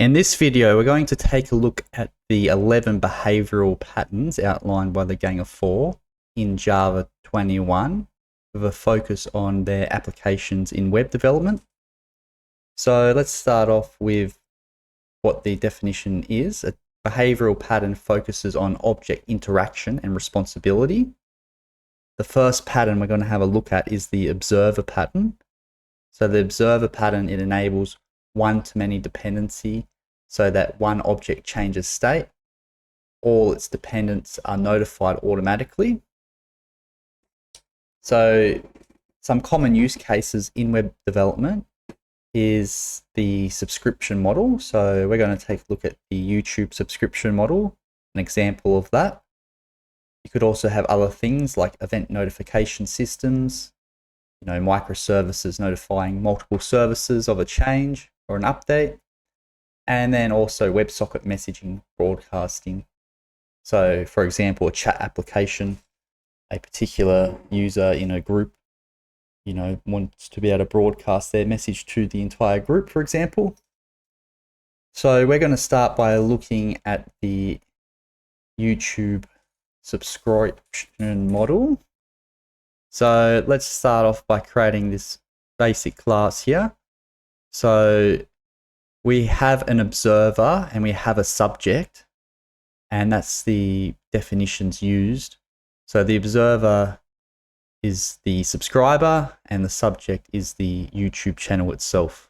In this video, we're going to take a look at the 11 behavioral patterns outlined by the Gang of Four in Java 21 with a focus on their applications in web development. So let's start off with what the definition is. A behavioral pattern focuses on object interaction and responsibility. The first pattern we're going to have a look at is the observer pattern. So the observer pattern, it enables one-to-many dependency so that one object changes state. All its dependents are notified automatically. So some common use cases in web development is the subscription model. So we're going to take a look at the YouTube subscription model, an example of that. You could also have other things like event notification systems, microservices notifying multiple services of a change or an update, and then also WebSocket messaging broadcasting. So for example, a chat application, a particular user in a group, wants to be able to broadcast their message to the entire group, for example. So we're going to start by looking at the YouTube subscription model. So let's start off by creating this basic class here. So we have an observer and we have a subject, and that's the definitions used. So the observer is the subscriber and the subject is the YouTube channel itself.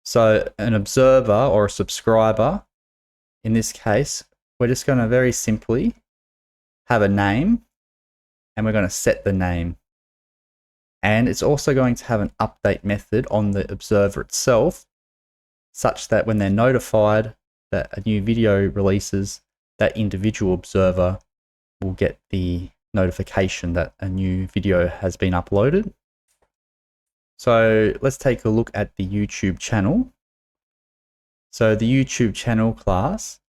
So an observer or a subscriber, in this case, we're just going to very simply have a name, and we're going to set the name. And it's also going to have an update method on the observer itself, such that when they're notified that a new video releases, that individual observer will get the notification that a new video has been uploaded. So let's take a look at the YouTube channel. So the YouTube channel class,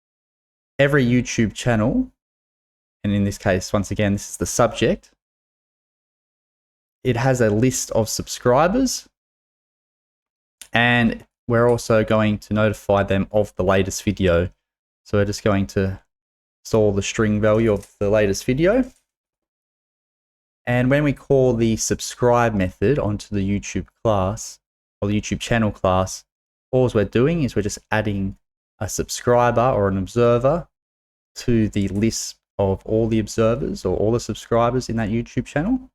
every YouTube channel, and in this case, once again, this is the subject, it has a list of subscribers, and we're also going to notify them of the latest video. So we're just going to store the string value of the latest video. And when we call the subscribe method onto the YouTube class or the YouTube channel class, all we're doing is we're just adding a subscriber or an observer to the list of all the observers or all the subscribers in that YouTube channel.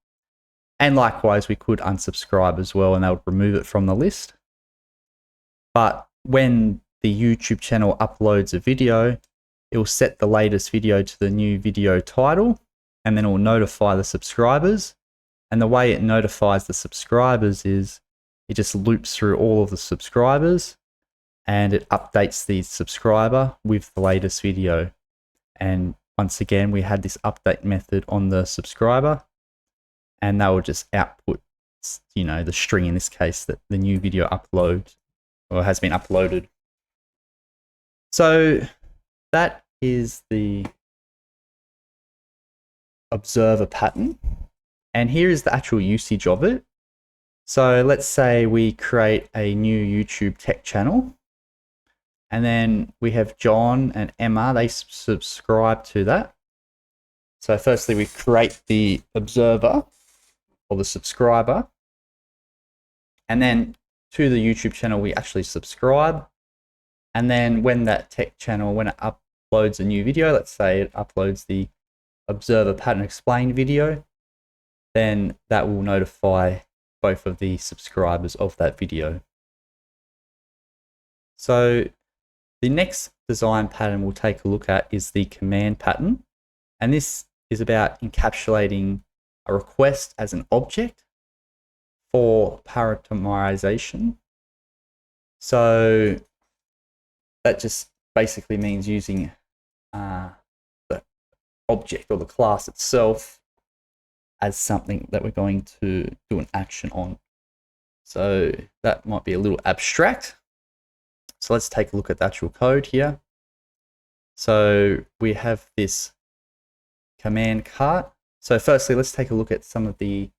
And likewise, we could unsubscribe as well, and that would remove it from the list. But when the YouTube channel uploads a video, it will set the latest video to the new video title, and then it will notify the subscribers. And the way it notifies the subscribers is it just loops through all of the subscribers and it updates the subscriber with the latest video. And once again, we had this update method on the subscriber, and that will just output, the string in this case that the new video upload or has been uploaded. So that is the observer pattern. And here is the actual usage of it. So let's say we create a new YouTube tech channel, and then we have John and Emma, they subscribe to that. So firstly, we create the observer or the subscriber, and then to the YouTube channel, we actually subscribe. And then when that tech channel, when it uploads a new video, let's say it uploads the observer pattern explained video, then that will notify both of the subscribers of that video. So the next design pattern we'll take a look at is the command pattern. And this is about encapsulating a request as an object for parameterization. So that just basically means using the object or the class itself as something that we're going to do an action on. So that might be a little abstract. So let's take a look at the actual code here. So we have this command cart. So firstly, let's take a look at some of the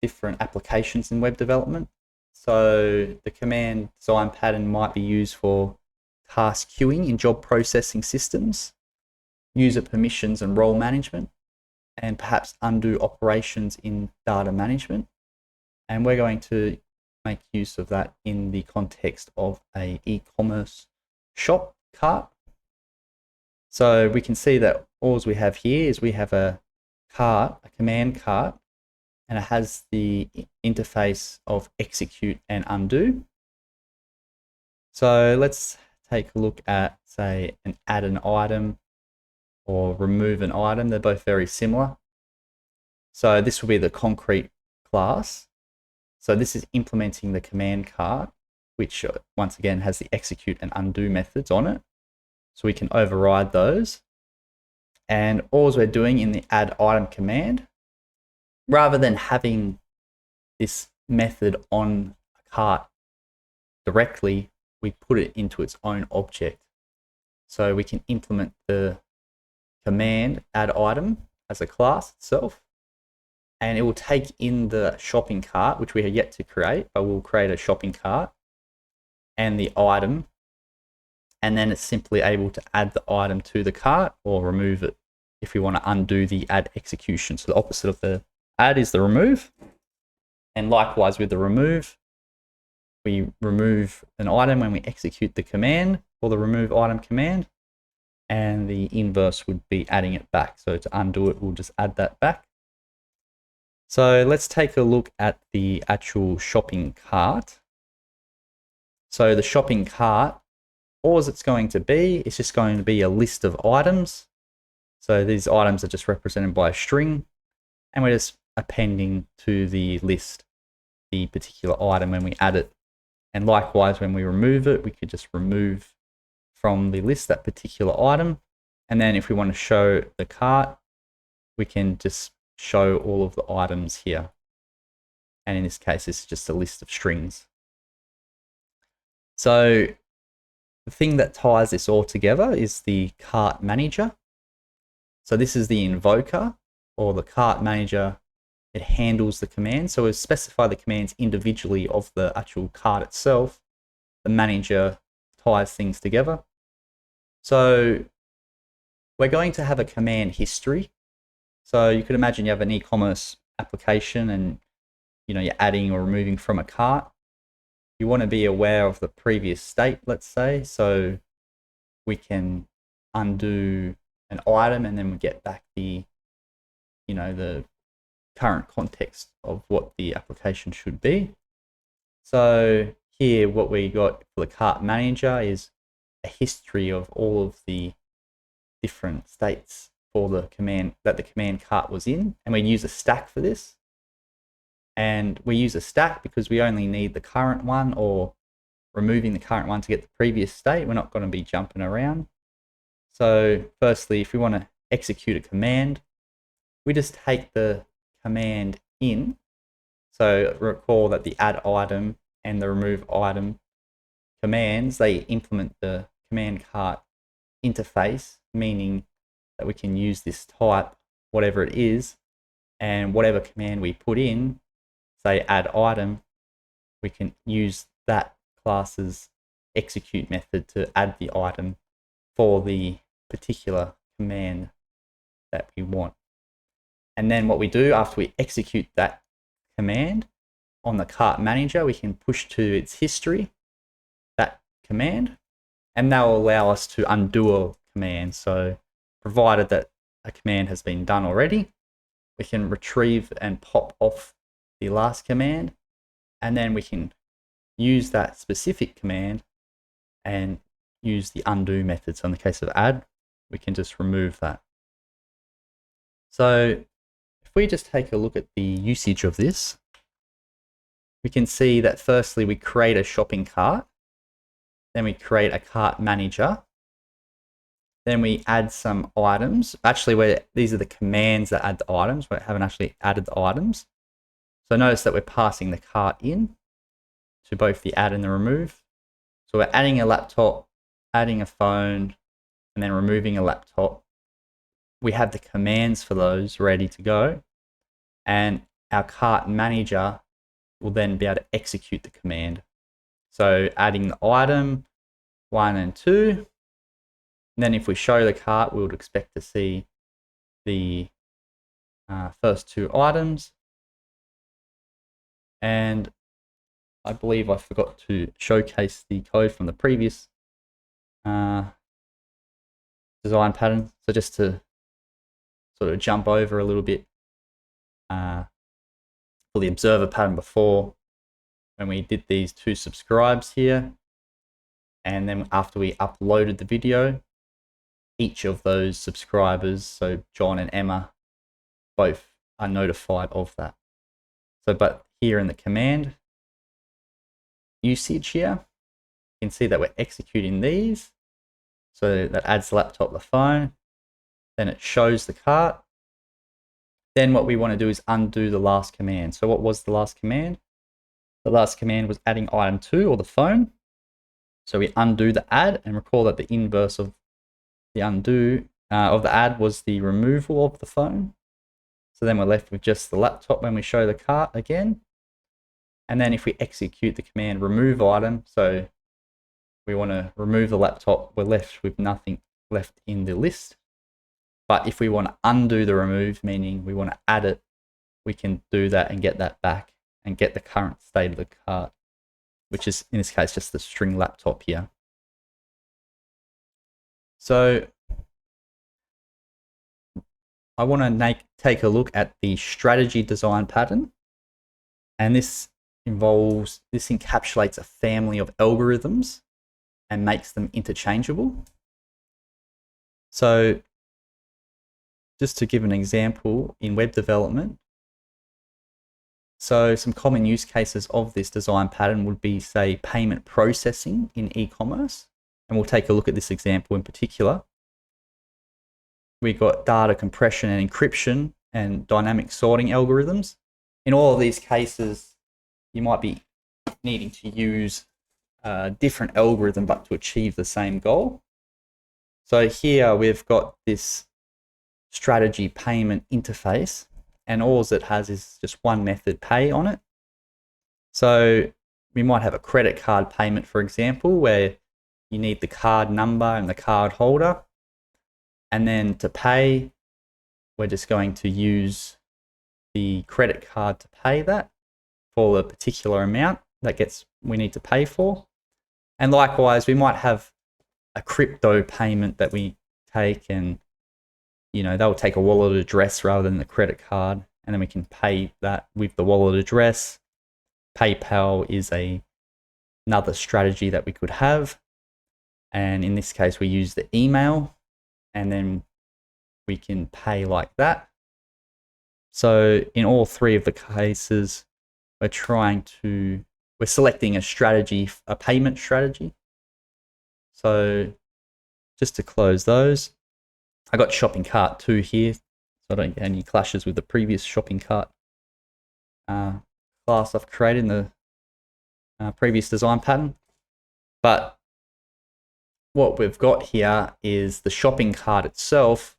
different applications in web development. So the command design pattern might be used for task queuing in job processing systems, user permissions and role management, and perhaps undo operations in data management. And we're going to make use of that in the context of an e-commerce shop cart. So we can see that all we have here is we have a cart, a command cart, and it has the interface of execute and undo. So let's take a look at, say, an add an item or remove an item. They're both very similar. So this will be the concrete class. So this is implementing the command cart, which once again has the execute and undo methods on it. So we can override those. And all we're doing in the add item command, rather than having this method on a cart directly, we put it into its own object. So we can implement the command add item as a class itself, and it will take in the shopping cart, which we are yet to create, but we'll create a shopping cart and the item, and then it's simply able to add the item to the cart or remove it if we want to undo the add execution. So the opposite of the add is the remove, and likewise with the remove, we remove an item when we execute the command or the remove item command, and the inverse would be adding it back. So to undo it, we'll just add that back. So let's take a look at the actual shopping cart. So the shopping cart, all it's going to be is just going to be a list of items. So these items are just represented by a string, and we're just appending to the list the particular item when we add it. And likewise, when we remove it, we could just remove from the list that particular item. And then if we want to show the cart, we can just show all of the items here. And in this case, it's just a list of strings. So the thing that ties this all together is the cart manager. So this is the invoker, or the cart manager. It handles the commands. So we've specified the commands individually of the actual cart itself. The manager ties things together. So we're going to have a command history. So you could imagine you have an e-commerce application and you're adding or removing from a cart. You want to be aware of the previous state, let's say. So we can undo an item and then we get back the current context of what the application should be. So here what we got for the cart manager is a history of all of the different states for the command that the command cart was in, and we use a stack for this. And we use a stack because we only need the current one or removing the current one to get the previous state. We're not going to be jumping around. So firstly, if we want to execute a command, we just take the command in. So recall that the add item and the remove item commands, they implement the command cart interface, meaning that we can use this type, whatever it is, and whatever command we put in, say add item, we can use that class's execute method to add the item for the particular command that we want. And then what we do after we execute that command on the cart manager, we can push to its history, that command, and that will allow us to undo a command. So provided that a command has been done already, we can retrieve and pop off the last command, and then we can use that specific command and use the undo method. So in the case of add, we can just remove that. So if we just take a look at the usage of this, we can see that firstly we create a shopping cart, then we create a cart manager, then we add some items. Actually, these are the commands that add the items. We haven't actually added the items. So notice that we're passing the cart in to both the add and the remove. So we're adding a laptop, adding a phone, and then removing a laptop. We have the commands for those ready to go. And our cart manager we'll then be able to execute the command. So adding the item 1 and 2. And then if we show the cart, we would expect to see the first 2 items. And I believe I forgot to showcase the code from the previous design pattern. So just to sort of jump over a little bit for the observer pattern before, when we did these 2 subscribes here, and then after we uploaded the video, each of those subscribers, so John and Emma, both are notified of that. So, but here in the command usage here, you can see that we're executing these. So that adds the laptop, the phone, then it shows the cart. Then what we want to do is undo the last command. So what was the last command? The last command was adding item 2, or the phone. So we undo the add, and recall that the inverse of the undo of the add was the removal of the phone. So then we're left with just the laptop when we show the cart again. And then if we execute the command remove item, so we want to remove the laptop, we're left with nothing left in the list. But if we want to undo the remove, meaning we want to add it, we can do that and get that back and get the current state of the cart, which is in this case just the string laptop here. So I want to take a look at the strategy design pattern, and this encapsulates a family of algorithms and makes them interchangeable. So just to give an example in web development, so some common use cases of this design pattern would be, say, payment processing in e-commerce, and we'll take a look at this example in particular. We've got data compression and encryption and dynamic sorting algorithms. In all of these cases, you might be needing to use a different algorithm but to achieve the same goal. So here we've got this strategy payment interface, and all it has is just one method, pay, on it. So we might have a credit card payment, for example, where you need the card number and the card holder. And then to pay, we're just going to use the credit card to pay that for a particular amount that we need to pay for. And likewise, we might have a crypto payment that we take, and they'll take a wallet address rather than the credit card, and then we can pay that with the wallet address. PayPal is another strategy that we could have, and in this case we use the email, and then we can pay like that. So in all 3 of the cases, we're selecting a payment strategy. So just to close those, I got shopping cart 2 here, so I don't get any clashes with the previous shopping cart class I've created in the previous design pattern. But what we've got here is the shopping cart itself.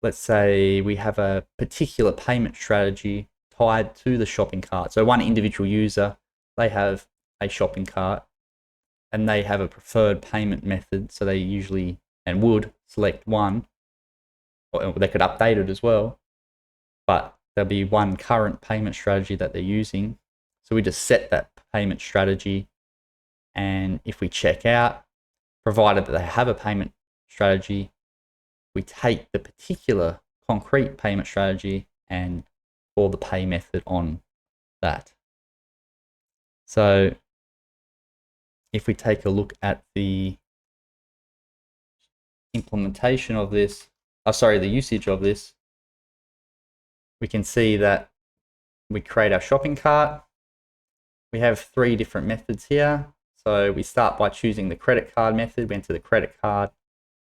Let's say we have a particular payment strategy tied to the shopping cart. So one individual user, they have a shopping cart and they have a preferred payment method. So they usually and would select one, or they could update it as well, but there'll be one current payment strategy that they're using. So we just set that payment strategy, and if we check out, provided that they have a payment strategy, we take the particular concrete payment strategy and call the pay method on that. So if we take a look at the implementation of this, the usage of this, we can see that we create our shopping cart. We have 3 different methods here. So we start by choosing the credit card method. We enter the credit card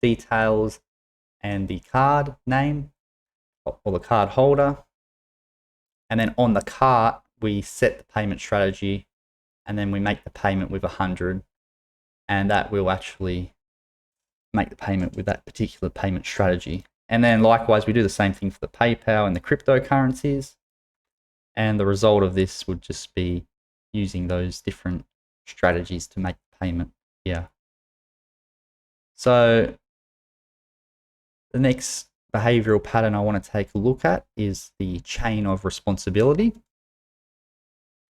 details and the card name or the card holder. And then on the cart, we set the payment strategy, and then we make the payment with 100. And that will actually make the payment with that particular payment strategy. And then likewise, we do the same thing for the PayPal and the cryptocurrencies. And the result of this would just be using those different strategies to make payment here. So the next behavioral pattern I want to take a look at is the chain of responsibility.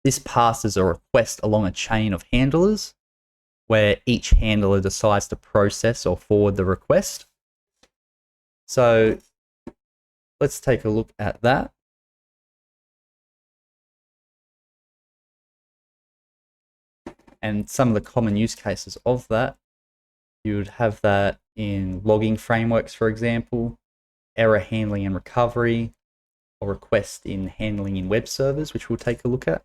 This passes a request along a chain of handlers where each handler decides to process or forward the request. So let's take a look at that. And some of the common use cases of that, you would have that in logging frameworks, for example, error handling and recovery, or request in handling in web servers, which we'll take a look at.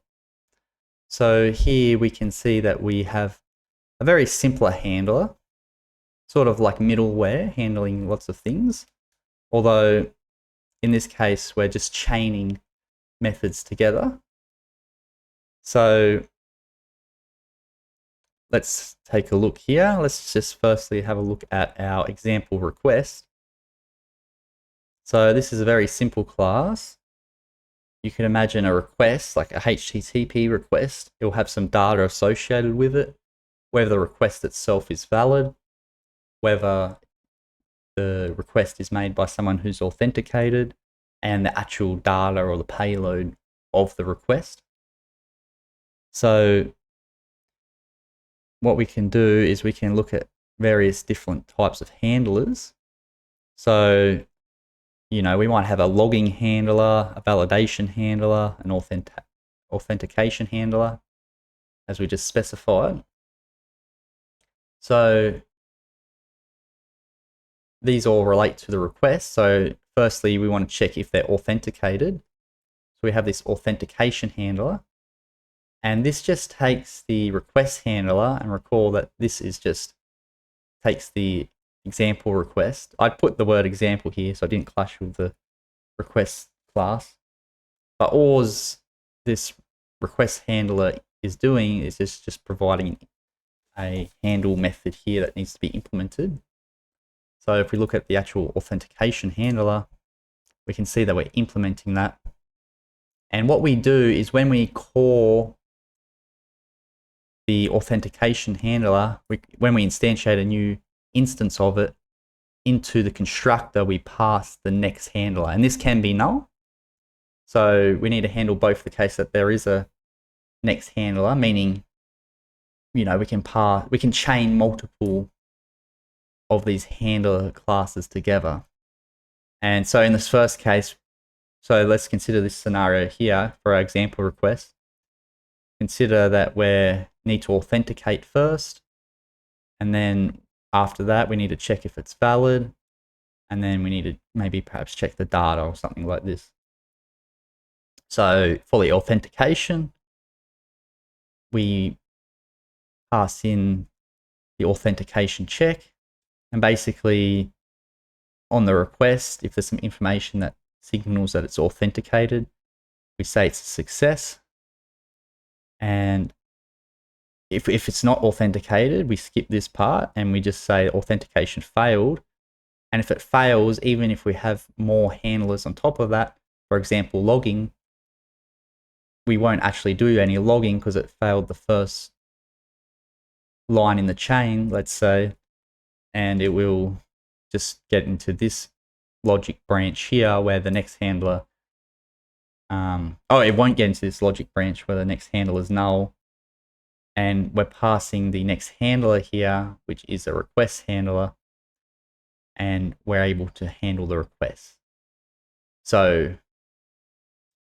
So here we can see that we have a very simpler handler, sort of like middleware, handling lots of things. Although in this case, we're just chaining methods together. So let's take a look here. Let's just firstly have a look at our example request. So this is a very simple class. You can imagine a request, like a HTTP request. It will have some data associated with it, whether the request itself is valid, whether the request is made by someone who's authenticated, and the actual data or the payload of the request. So what we can do is we can look at various different types of handlers. So, you know, we might have a logging handler, a validation handler, an authentication handler, as we just specified. So these all relate to the request. So firstly, we want to check if they're authenticated. So we have this authentication handler. And this just takes the request handler, and recall that this is just takes the example request. I put the word example here so I didn't clash with the request class. But all this request handler is doing is just providing a handle method here that needs to be implemented. So if we look at the actual authentication handler, we can see that we're implementing that. And what we do is when we call the authentication handler, when we instantiate a new instance of it into the constructor, we pass the next handler, and this can be null. So we need to handle both the case that there is a next handler, meaning, you know, we can chain multiple of these handler classes together. And so in this first case, so let's consider this scenario here for our example request. Consider that we need to authenticate first, and then after that we need to check if it's valid, and then we need to maybe perhaps check the data or something like this. So for the authentication, we pass in the authentication check, and basically on the request, if there's some information that signals that it's authenticated, we say it's a success. And if it's not authenticated, we skip this part and we just say authentication failed. And if it fails, even if we have more handlers on top of that, for example, logging, we won't actually do any logging because it failed the first line in the chain, let's say, and it will just get into this logic branch here where the next handler, it won't get into this logic branch where the next handler is null. And we're passing the next handler here, which is a request handler, and we're able to handle the request. So,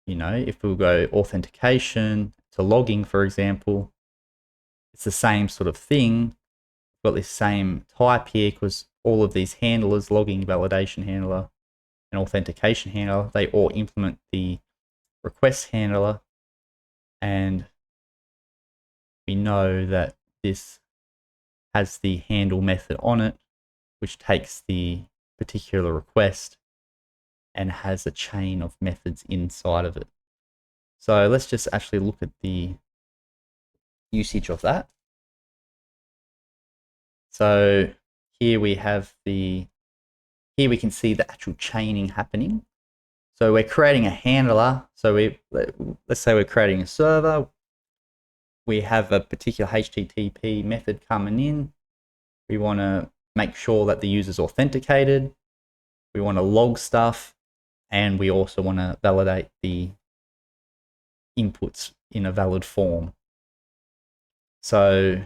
you know, if we go authentication to logging, for example, it's the same sort of thing. We've got this same type here because all of these handlers, logging, validation handler, and authentication handler, they all implement the request handler, and we know that this has the handle method on it, which takes the particular request and has a chain of methods inside of it. So let's just actually look at the usage of that. So here we have here we can see the actual chaining happening. So we're creating a handler. So let's say we're creating a server. We have a particular HTTP method coming in. We want to make sure that the user's authenticated. We want to log stuff, and we also want to validate the inputs in a valid form. So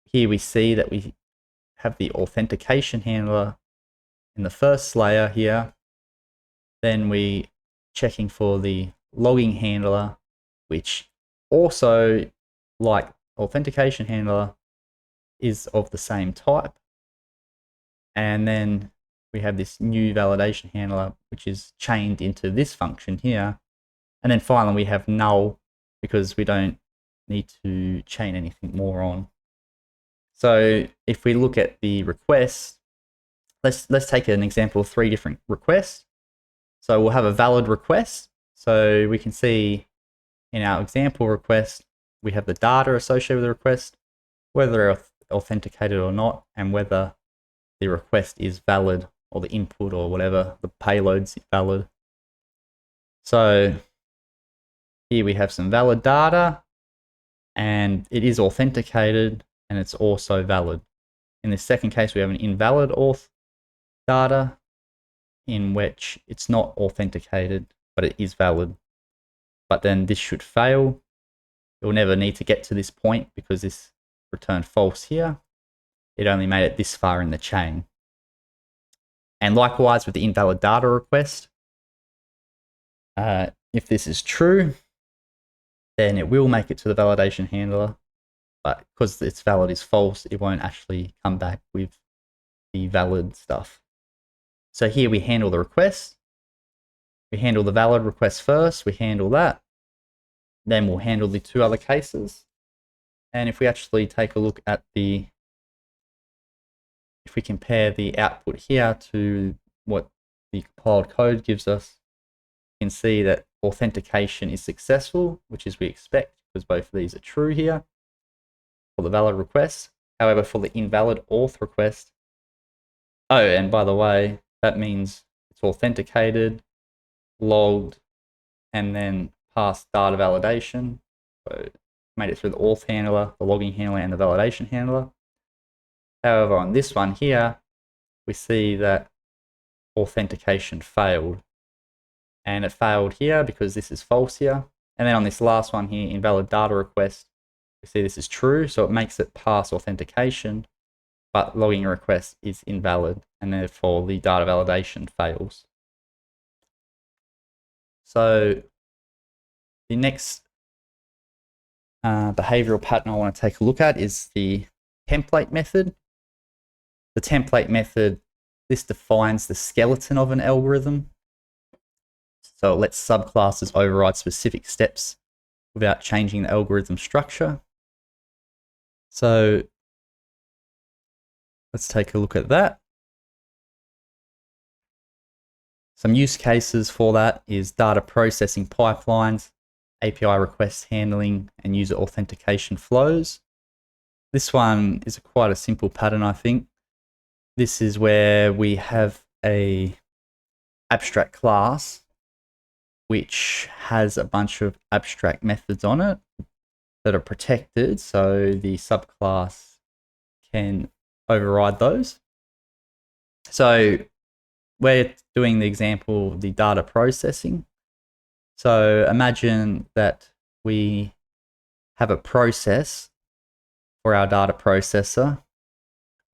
here we see that we have the authentication handler in the first layer here. Then we checking for the logging handler, which also, like authentication handler, is of the same type. And then we have this new validation handler, which is chained into this function here. And then finally we have null, because we don't need to chain anything more on. So if we look at the requests, let's take an example of 3 different requests. So we'll have a valid request. So we can see in our example request, we have the data associated with the request, whether they're authenticated or not, and whether the request is valid, or the input or whatever, the payload's valid. So here we have some valid data, and it is authenticated, and it's also valid. In this second case, we have an invalid auth data, in which it's not authenticated, but it is valid. But then this should fail. You'll never need to get to this point, because this returned false here. It only made it this far in the chain. And likewise with the invalid data request, if this is true, then it will make it to the validation handler, but because its valid is false, it won't actually come back with the valid stuff. So here we handle the request. We handle the valid request first, we handle that. Then we'll handle the 2 other cases. And if we actually take a look at if we compare the output here to what the compiled code gives us, you can see that authentication is successful, which is we expect, because both of these are true here for the valid request. However, for the invalid auth request, oh, and by the way, that means it's authenticated, logged, and then passed data validation. So made it through the auth handler, the logging handler, and the validation handler. However, on this one here, we see that authentication failed. And it failed here because this is false here. And then on this last one here, invalid data request, we see this is true, so it makes it pass authentication, but logging request is invalid, and therefore the data validation fails. So the next behavioral pattern I want to take a look at is the template method. The template method, this defines the skeleton of an algorithm. So it lets subclasses override specific steps without changing the algorithm structure. So let's take a look at that. Some use cases for that is data processing pipelines, API request handling, and user authentication flows. This one is quite a simple pattern, I think. This is where we have a abstract class which has a bunch of abstract methods on it that are protected, so the subclass can override those. So we're doing the example, the data processing. So imagine that we have a process for our data processor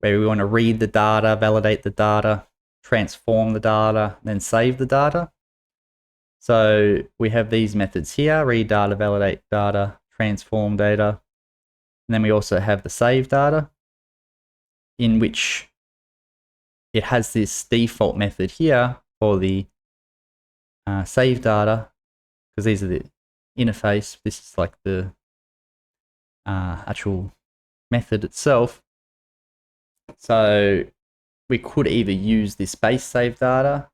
where we want to read the data, validate the data, transform the data, then save the data. So we have these methods here: read data, validate data, transform data. And then we also have the save data, in which it has this default method here for the save data, because these are the interface. This is like the actual method itself. So we could either use this base save data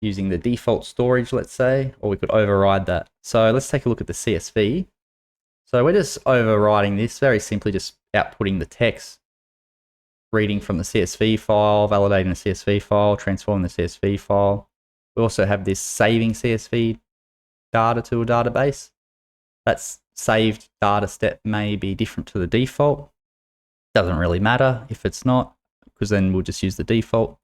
using the default storage, let's say, or we could override that. So let's take a look at the CSV. So we're just overriding this, very simply just outputting the text, reading from the CSV file, validating the CSV file, transforming the CSV file. We also have this saving CSV data to a database. That's saved data step may be different to the default. Doesn't really matter if it's not, because then we'll just use the default.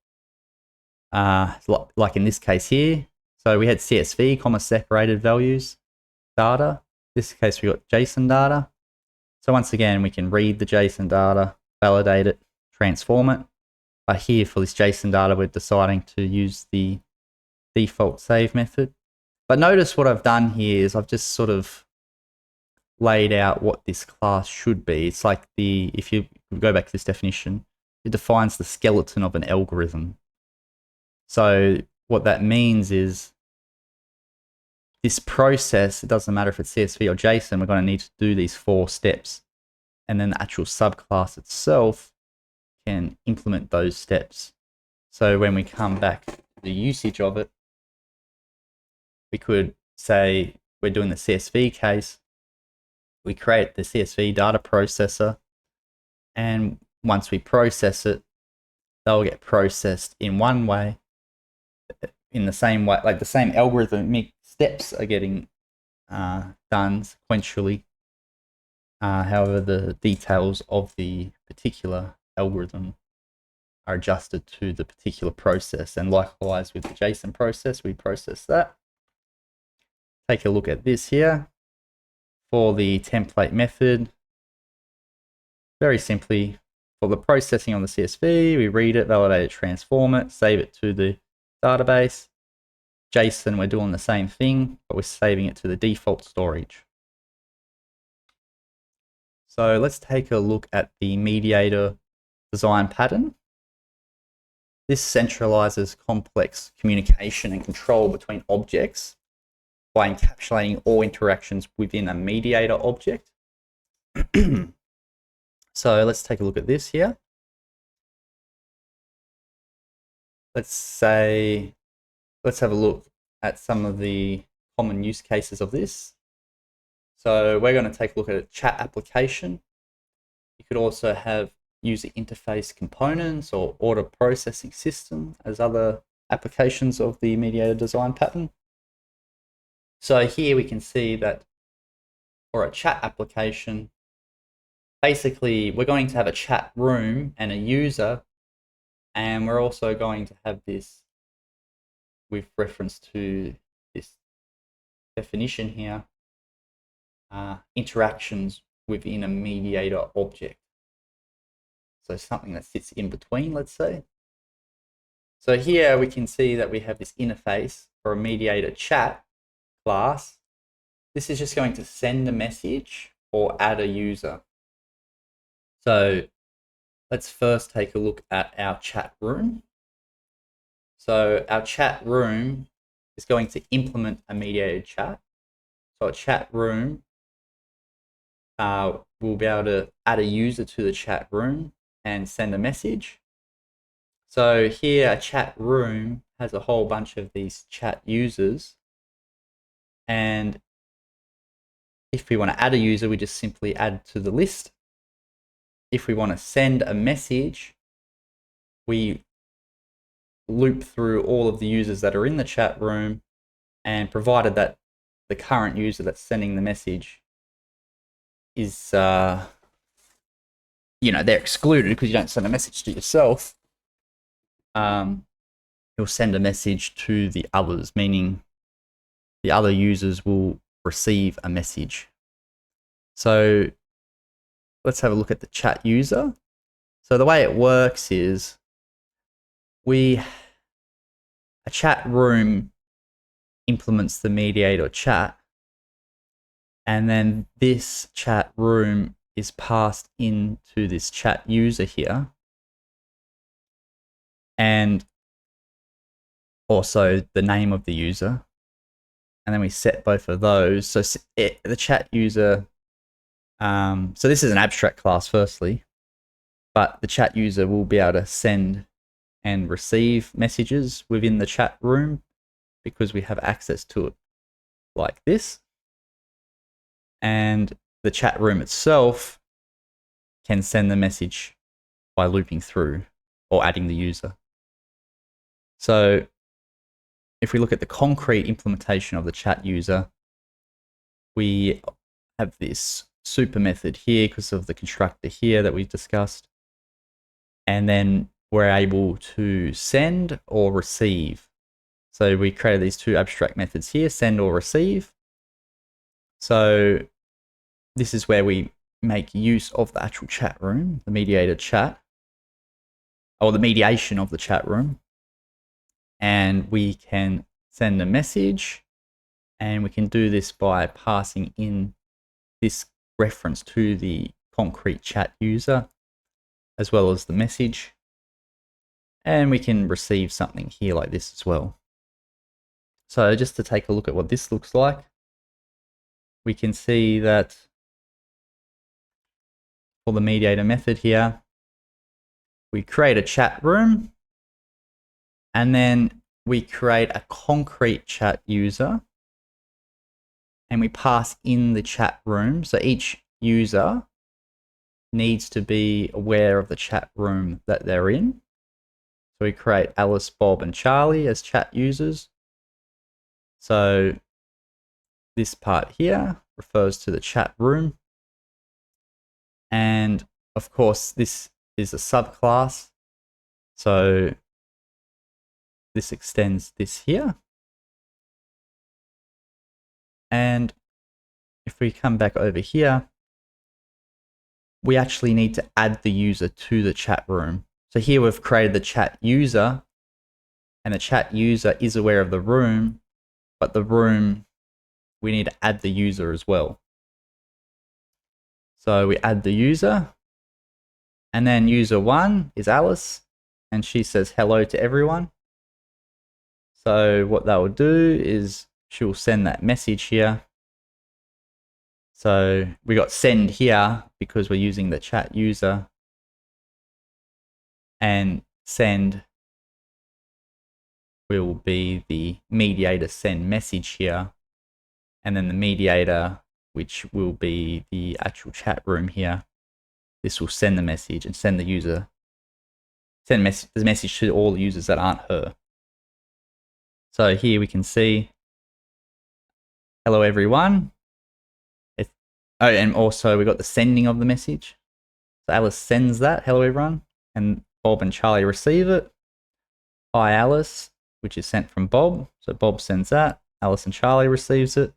Like in this case here. So we had CSV, comma separated values data. In this case, we got JSON data. So once again, we can read the JSON data, validate it, transform it. But here for this JSON data, we're deciding to use the default save method. But notice what I've done here is I've just sort of laid out what this class should be. It's like if you go back to this definition, it defines the skeleton of an algorithm. So what that means is this process, it doesn't matter if it's CSV or JSON, we're going to need to do these 4 steps. And then the actual subclass itself can implement those steps. So when we come back to the usage of it, we could say we're doing the CSV case. We create the CSV data processor, and once we process it, they'll get processed in one way, in the same way, like the same algorithmic steps are getting done sequentially. However, the details of the particular algorithm are adjusted to the particular process, and likewise with the JSON process, we process that. Take a look at this here. For the template method, very simply, for the processing on the CSV, we read it, validate it, transform it, save it to the database. JSON, we're doing the same thing, but we're saving it to the default storage. So let's take a look at the Mediator design pattern. This centralizes complex communication and control between objects by encapsulating all interactions within a Mediator object. So let's take a look at this here. Let's have a look at some of the common use cases of this. So we're going to take a look at a chat application. You could also have user interface components or order processing system as other applications of the Mediator design pattern. So here we can see that for a chat application, basically we're going to have a chat room and a user, and we're also going to have this with reference to this definition here, interactions within a Mediator object. So something that sits in between, let's say. So here we can see that we have this interface for a Mediator chat class. This is just going to send a message or add a user. So let's first take a look at our chat room. So our chat room is going to implement a Mediator chat. So a chat room will be able to add a user to the chat room and send a message. So here a chat room has a whole bunch of these chat users. And if we want to add a user, we just simply add to the list. If we want to send a message, we loop through all of the users that are in the chat room, and provided that the current user that's sending the message is, they're excluded because you don't send a message to yourself, you'll send a message to the others, meaning the other users will receive a message. So let's have a look at the chat user. So the way it works is a chat room implements the Mediator chat, and then this chat room is passed into this chat user here, and also the name of the user. And then we set both of those. So the chat user, so this is an abstract class firstly, but the chat user will be able to send and receive messages within the chat room because we have access to it like this. And the chat room itself can send the message by looping through or adding the user. So if we look at the concrete implementation of the chat user, we have this super method here because of the constructor here that we discussed. And then we're able to send or receive. So we created these two abstract methods here, send or receive. So this is where we make use of the actual chat room, the mediator chat, or the mediation of the chat room. And we can send a message, and we can do this by passing in this reference to the concrete chat user, as well as the message. And we can receive something here like this as well. So just to take a look at what this looks like, we can see that for the mediator method here, we create a chat room, and then we create a concrete chat user, and we pass in the chat room. So each user needs to be aware of the chat room that they're in. So we create Alice, Bob, and Charlie as chat users. So this part here refers to the chat room. And of course, this is a subclass. So this extends this here. And if we come back over here, we actually need to add the user to the chat room. So here we've created the chat user, and the chat user is aware of the room, but the room, we need to add the user as well. So we add the user, and then user 1 is Alice, and she says hello to everyone. So what that will do is she will send that message here. So we got send here because we're using the chat user, and send will be the mediator send message here, and then the mediator, which will be the actual chat room here, this will send the message and send the user, send the message to all the users that aren't her. So here we can see, hello everyone. Oh, and also we got the sending of the message. So Alice sends that, hello everyone, and Bob and Charlie receive it. Hi Alice, which is sent from Bob. So Bob sends that, Alice and Charlie receives it.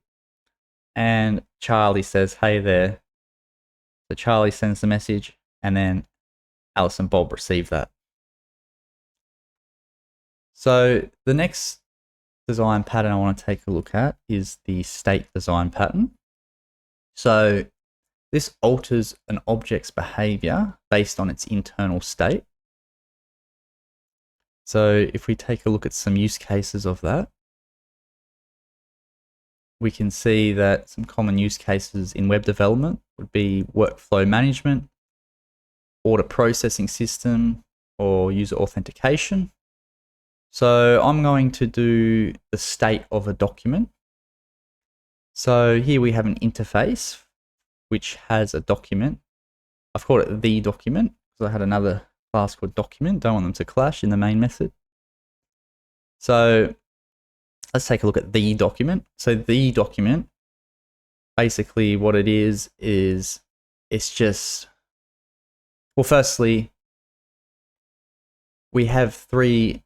And Charlie says, hey there. So Charlie sends the message, and then Alice and Bob receive that. So the next design pattern I want to take a look at is the state design pattern. So this alters an object's behavior based on its internal state. So if we take a look at some use cases of that, we can see that some common use cases in web development would be workflow management, order processing system, or user authentication. So I'm going to do the state of a document. So here we have an interface which has a document. I've called it the document because I had another class called document. Don't want them to clash in the main method. So let's take a look at the document. So the document, basically what it is it's just, well, firstly, we have 3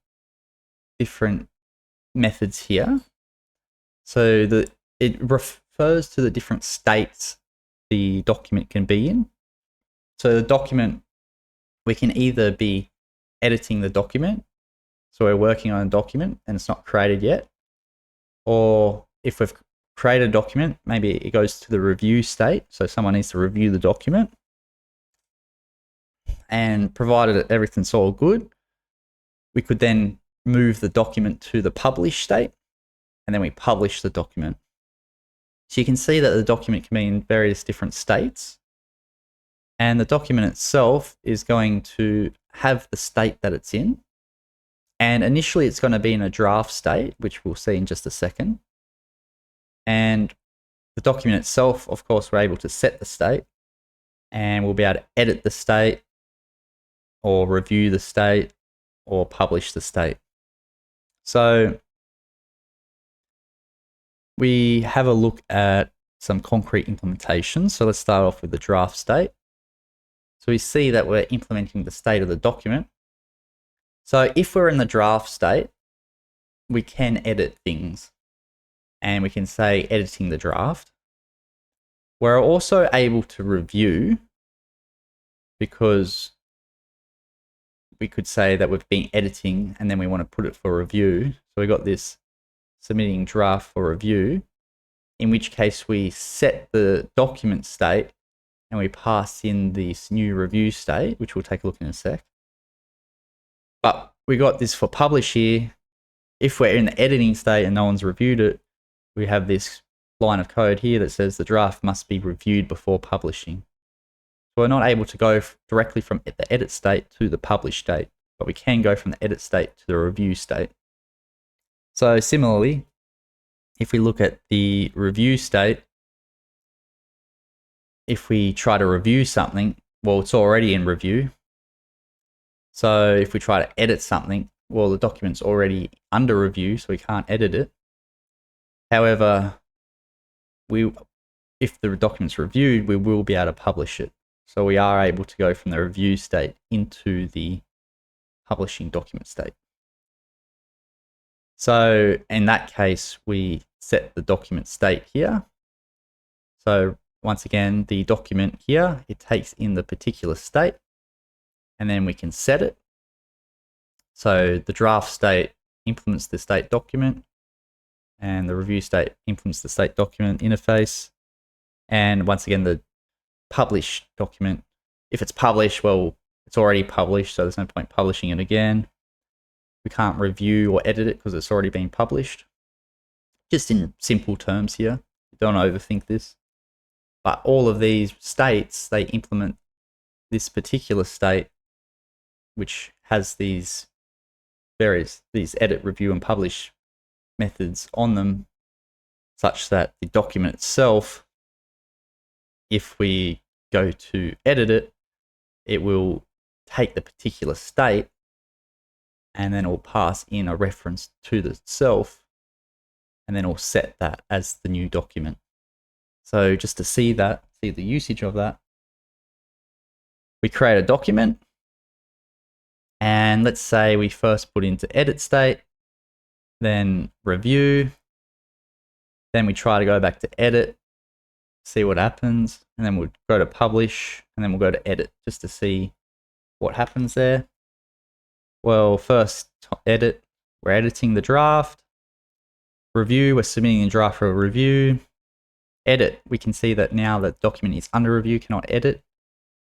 different methods here. So it refers to the different states the document can be in. So the document, we can either be editing the document, so we're working on a document and it's not created yet, or if we've created a document, maybe it goes to the review state, so someone needs to review the document, and provided that everything's all good, we could then move the document to the publish state, and then we publish the document. So you can see that the document can be in various different states, and the document itself is going to have the state that it's in. And initially it's going to be in a draft state, which we'll see in just a second. And the document itself, of course, we're able to set the state, and we'll be able to edit the state, or review the state, or publish the state. So we have a look at some concrete implementations. So let's start off with the draft state. So we see that we're implementing the state of the document. So if we're in the draft state, we can edit things and we can say editing the draft. We're also able to review, because we could say that we've been editing and then we want to put it for review. So we got this submitting draft for review, in which case we set the document state and we pass in this new review state, which we'll take a look in a sec. But we got this for publish here. If we're in the editing state and no one's reviewed it, we have this line of code here that says the draft must be reviewed before publishing. So we're not able to go directly from the edit state to the publish state, but we can go from the edit state to the review state. So similarly, if we look at the review state, if we try to review something, well, it's already in review. So if we try to edit something, well, the document's already under review, so we can't edit it. However, if the document's reviewed, we will be able to publish it. So we are able to go from the review state into the publishing document state. So in that case, we set the document state here. So once again, the document here, it takes in the particular state, and then we can set it. So the draft state implements the state document, and the review state implements the state document interface. And once again, the publish document, if it's published, well, it's already published, so there's no point publishing it again. We can't review or edit it because it's already been published. Just in simple terms here, don't overthink this. But all of these states, they implement this particular state, which has these edit, review, and publish methods on them, such that the document itself, if we go to edit it, it will take the particular state and then it will pass in a reference to the itself, and then it will set that as the new document. So just to see the usage of that, we create a document, and let's say we first put into edit state, then review, then we try to go back to edit, see what happens, and then we'll go to publish, and then we'll go to edit just to see what happens there. Well, first edit, we're editing the draft. Review, we're submitting the draft for a review. Edit, we can see that now the document is under review, cannot edit,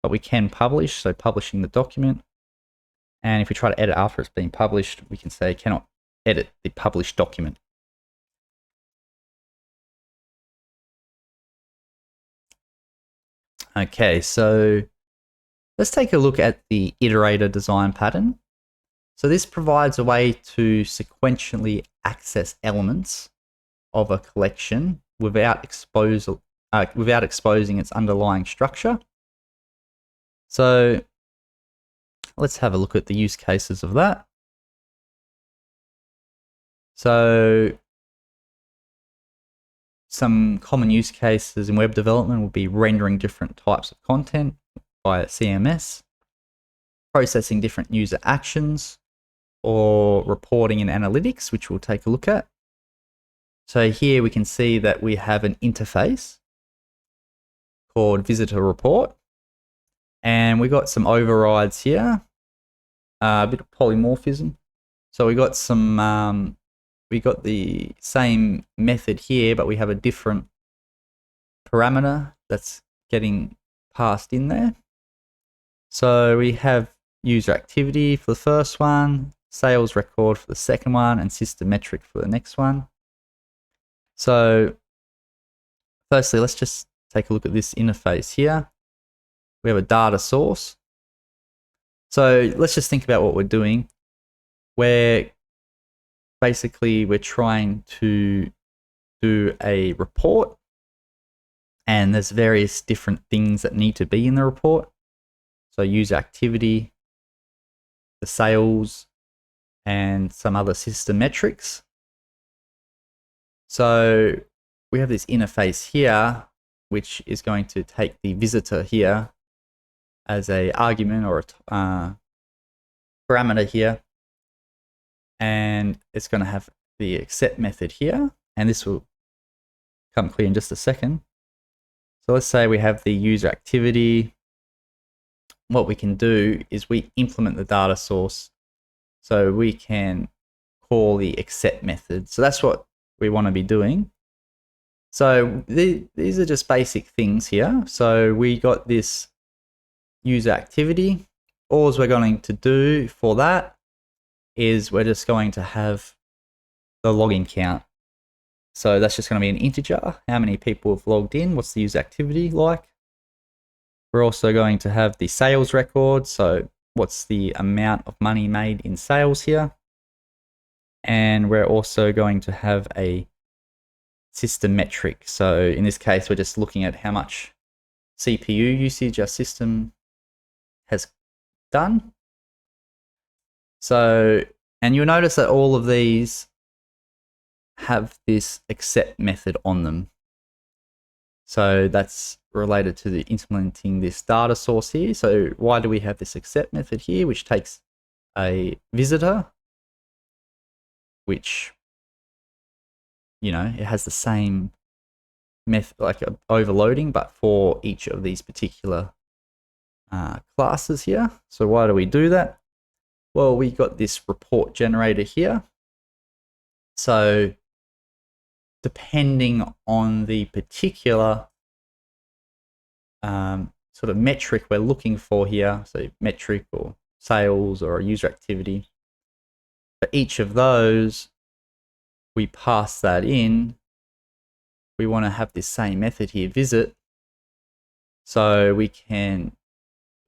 but we can publish, so publishing the document. And if we try to edit after it's been published, we can say cannot edit the published document. Okay, so let's take a look at the iterator design pattern. So this provides a way to sequentially access elements of a collection without exposing its underlying structure. So let's have a look at the use cases of that. So some common use cases in web development will be rendering different types of content via CMS, processing different user actions, or reporting and analytics, which we'll take a look at. So here we can see that we have an interface called visitor report, and we got some overrides here, a bit of polymorphism. So we got some, we got the same method here, but we have a different parameter that's getting passed in there. So we have user activity for the first one, sales record for the second one, and system metric for the next one. So firstly, let's just take a look at this interface here. We have a data source. So let's just think about what we're doing. We're trying to do a report, and there's various different things that need to be in the report. So user activity, the sales, and some other system metrics. So we have this interface here, which is going to take the visitor here as a argument or a parameter here. And it's going to have the accept method here. And this will come clear in just a second. So let's say we have the user activity. What we can do is we implement the data source. So we can call the accept method. So that's what we want to be doing. So these are just basic things here. So we got this user activity. All we're going to do for that is we're just going to have the login count. So that's just going to be an integer. How many people have logged in? What's the user activity like? We're also going to have the sales record. So what's the amount of money made in sales here? And we're also going to have a system metric. So in this case, we're just looking at how much CPU usage our system has done. So, and you'll notice that all of these have this accept method on them. So that's related to the implementing this data source here. So why do we have this accept method here, which takes a visitor, which, you know, it has the same method, like a overloading, but for each of these particular classes here. So why do we do that? Well, we got this report generator here. So depending on the particular sort of metric we're looking for here, so metric or sales or user activity, for each of those, we pass that in. We want to have this same method here, visit, so we can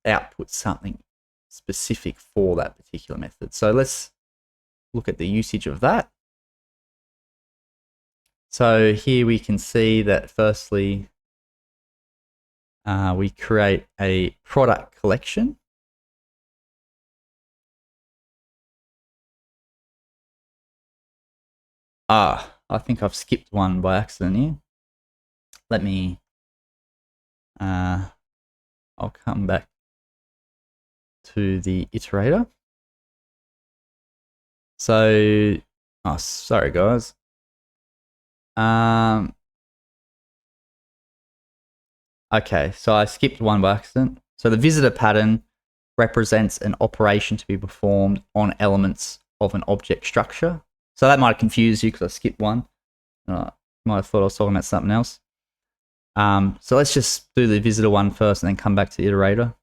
output something specific for that particular method. So let's look at the usage of that. So here we can see that firstly, we create a product collection. I think I've skipped one by accident here. Let me, I'll come back to the iterator. So, oh, sorry guys. Okay, so I skipped one by accident. So the visitor pattern represents an operation to be performed on elements of an object structure. So that might confuse you because I skipped one. Might have thought I was talking about something else. So let's just do the visitor one first and then come back to the iterator.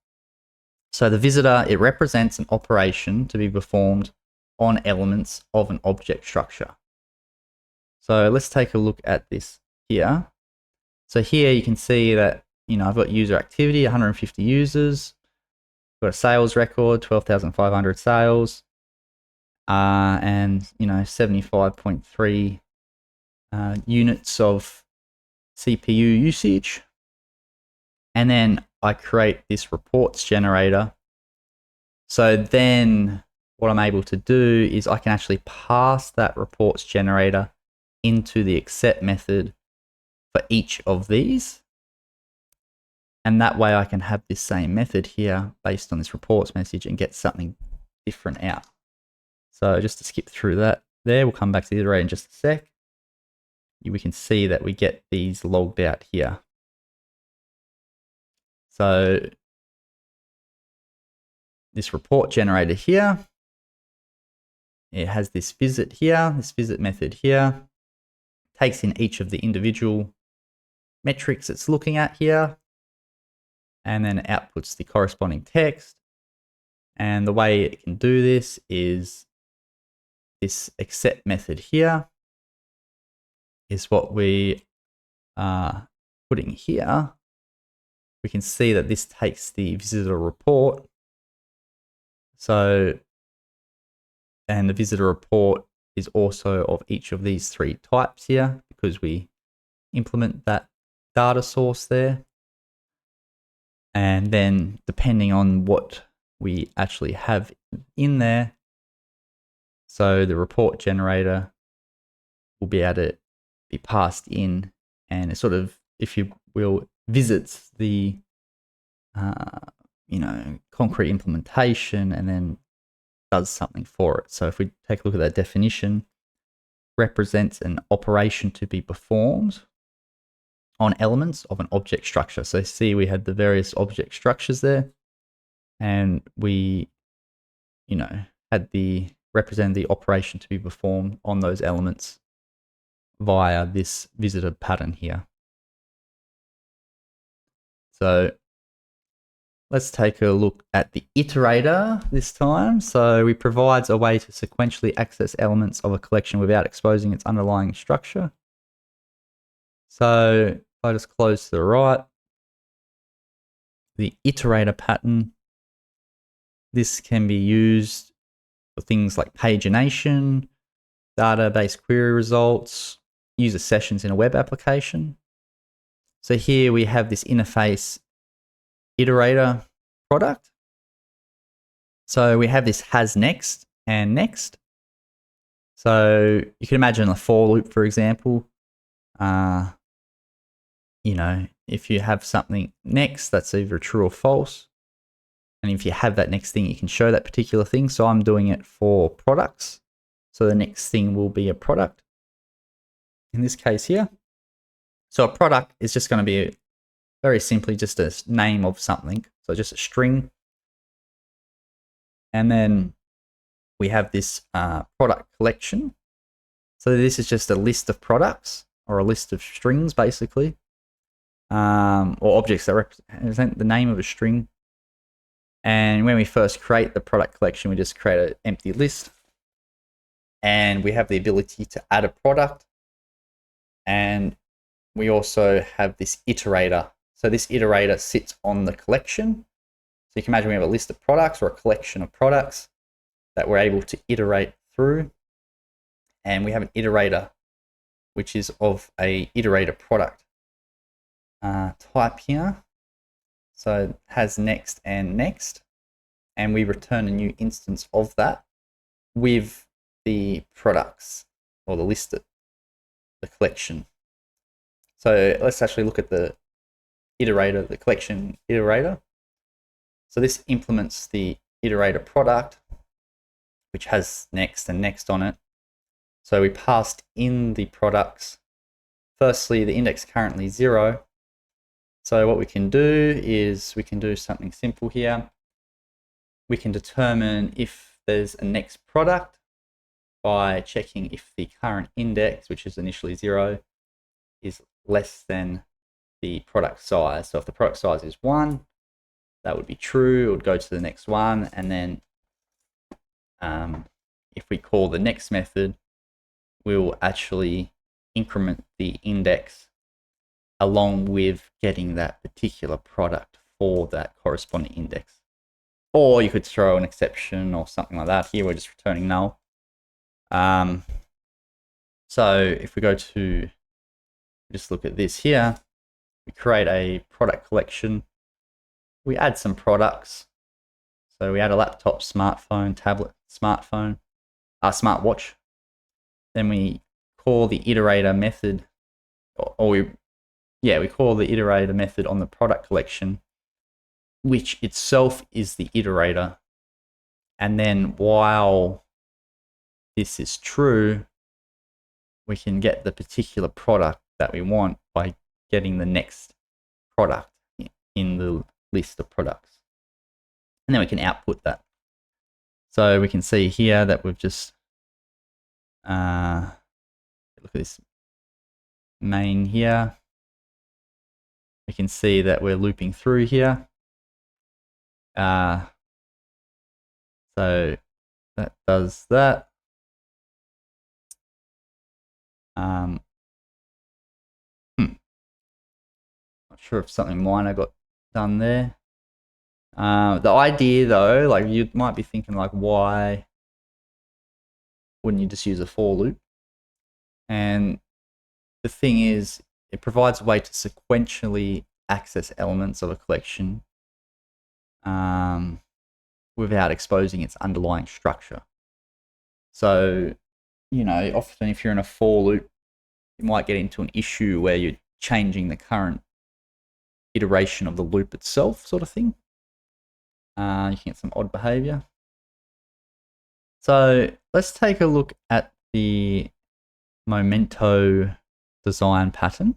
So the visitor, it represents an operation to be performed on elements of an object structure. So let's take a look at this here. So here you can see that, you know, I've got user activity, 150 users. I've got a sales record, 12,500 sales. And, you know, 75.3 units of CPU usage. And then I create this reports generator. So then what I'm able to do is I can actually pass that reports generator into the accept method for each of these. And that way I can have this same method here based on this reports message and get something different out. So just to skip through that there, we'll come back to the iterator in just a sec. We can see that we get these logged out here. So this report generator here, it has this visit here, this visit method here, takes in each of the individual metrics it's looking at here, and then outputs the corresponding text. And the way it can do this is this accept method here is what we are putting here. We can see that this takes the visitor report. So, and the visitor report is also of each of these three types here because we implement that data source there. And then depending on what we actually have in there, so the report generator will be able to be passed in and it sort of, if you will, visits the concrete implementation and then does something for it. So if we take a look at that definition, represents an operation to be performed on elements of an object structure. So see, we had the various object structures there, and we, had represent the operation to be performed on those elements via this visitor pattern here. So let's take a look at the iterator this time. So it provides a way to sequentially access elements of a collection without exposing its underlying structure. So if I just close to the right, the iterator pattern, this can be used for things like pagination, database query results, user sessions in a web application. So here we have this interface iterator product. So we have this has next and next. So you can imagine a for loop, for example. If you have something next, that's either true or false. And if you have that next thing, you can show that particular thing. So I'm doing it for products. So the next thing will be a product in this case here. So a product is just going to be very simply just a name of something. So just a string. And then we have this product collection. So this is just a list of products or a list of strings basically, or objects that represent the name of a string. And when we first create the product collection, we just create an empty list. And we have the ability to add a product. And we also have this iterator. So this iterator sits on the collection. So you can imagine we have a list of products or a collection of products that we're able to iterate through. And we have an iterator, which is of a iterator product type here. So it has next and next. And we return a new instance of that with the products or the list of the collection. So let's actually look at the iterator, the collection iterator. So this implements the iterator product, which has next and next on it. So we passed in the products. Firstly, the index currently 0. So what we can do is we can do something simple here. We can determine if there's a next product by checking if the current index, which is initially 0, is less than the product size. So if the product size is 1, that would be true. It would go to the next one. And then if we call the next method, we'll actually increment the index along with getting that particular product for that corresponding index. Or you could throw an exception or something like that. Here we're just returning null. So if we go to just look at this here, we create a product collection. We add some products. So we add a laptop, smartphone, tablet, smartphone, smartwatch. Then we call the iterator method, we call the iterator method on the product collection, which itself is the iterator. And then while this is true, we can get the particular product that we want by getting the next product in the list of products. And then we can output that. So we can see here that we've just, look at this main here. We can see that we're looping through here. So that does that. Not sure if something minor got done there. The idea though, like you might be thinking like, why wouldn't you just use a for loop? And the thing is, it provides a way to sequentially access elements of a collection without exposing its underlying structure. So, often if you're in a for loop, you might get into an issue where you're changing the current iteration of the loop itself, sort of thing. You can get some odd behavior. So let's take a look at the Memento design pattern.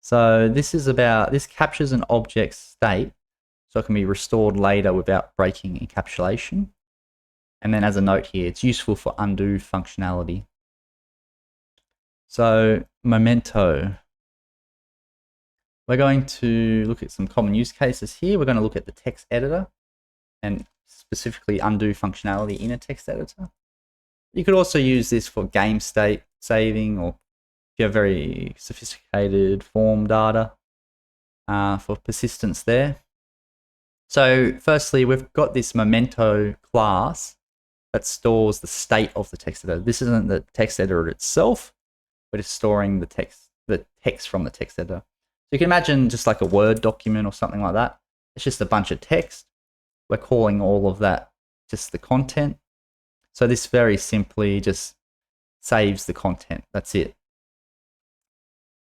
So this captures an object's state so it can be restored later without breaking encapsulation. And then as a note here, it's useful for undo functionality. So Memento, we're going to look at some common use cases here. We're going to look at the text editor and specifically undo functionality in a text editor. You could also use this for game state saving, or if you have very sophisticated form data for persistence there. So firstly, we've got this Memento class that stores the state of the text editor. This isn't the text editor itself, but it's storing the text from the text editor. So you can imagine just like a Word document or something like that. It's just a bunch of text. We're calling all of that just the content. So this very simply just saves the content. That's it.